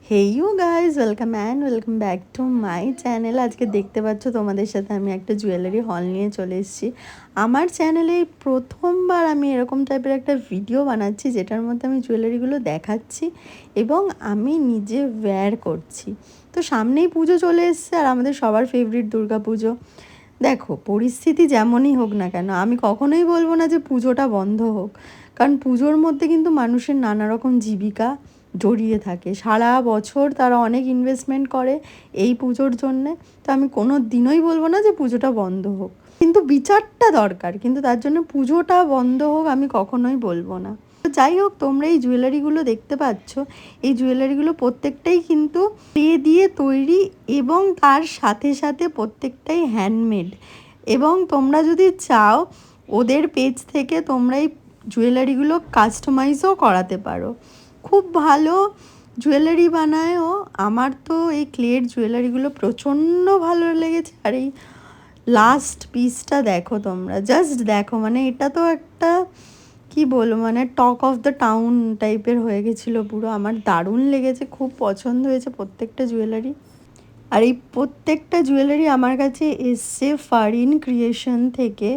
Hey you guys, welcome back to my channel. আজকে দেখতে পাচ্ছ তোমাদের সাথে আমি একটা জুয়েলারি হল নিয়ে চলে এসেছি। আমার চ্যানেলে প্রথমবার আমি এরকম টাইপের একটা ভিডিও বানাচ্ছি যেটার মধ্যে আমি জুয়েলারিগুলো দেখাচ্ছি এবং আমি নিজে ওয়্যার করছি। তো সামনেই পুজো চলে এসছে আর আমাদের সবার ফেভারিট দুর্গা পুজো। দেখো, পরিস্থিতি যেমনই হোক না কেন আমি কখনোই বলবো না যে পুজোটা বন্ধ হোক, কারণ পুজোর মধ্যে কিন্তু মানুষের নানা রকম জীবিকা জড়িয়ে থাকে। সারা বছর তারা অনেক ইনভেস্টমেন্ট করে এই পুজোর জন্যে। তো আমি কোনো দিনই বলবো না যে পুজোটা বন্ধ হোক, কিন্তু বিচারটা দরকার, কিন্তু তার জন্য পুজোটা বন্ধ হোক আমি কখনোই বলবো না। তো যাই হোক, তোমরা এই জুয়েলারিগুলো দেখতে পাচ্ছ, এই জুয়েলারিগুলো প্রত্যেকটাই কিন্তু ক্লে দিয়ে তৈরি এবং তার সাথে সাথে প্রত্যেকটাই হ্যান্ডমেড। এবং তোমরা যদি চাও ওদের পেজ থেকে তোমরা এই জুয়েলারিগুলো কাস্টমাইজও করাতে পারো। খুব ভালো জুয়েলারি বানায় ও। আমার তো এই ক্লের জুয়েলারিগুলো প্রচণ্ড ভালো লেগেছে। আর এই লাস্ট পিসটা দেখো, তোমরা জাস্ট দেখো, মানে এটা তো একটা কি বলবো, মানে টক অফ দ্য টাউন টাইপের হয়ে গেছিলো পুরো। আমার দারুণ লেগেছে, খুব পছন্দ হয়েছে প্রত্যেকটা জুয়েলারি। আর এই প্রত্যেকটা জুয়েলারি আমার কাছে এসছে ফারিন ক্রিয়েশন থেকে,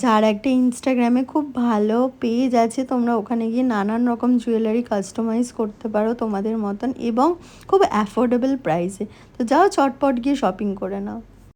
যার একটা ইনস্টাগ্রামে খুব ভালো পেজ আছে। তোমরা ওখানে গিয়ে নানান রকম জুয়েলারি কাস্টমাইজ করতে পারো তোমাদের মতন এবং খুব অ্যাফোর্ডেবল প্রাইসে। তো যাও চটপট গিয়ে শপিং করে নাও।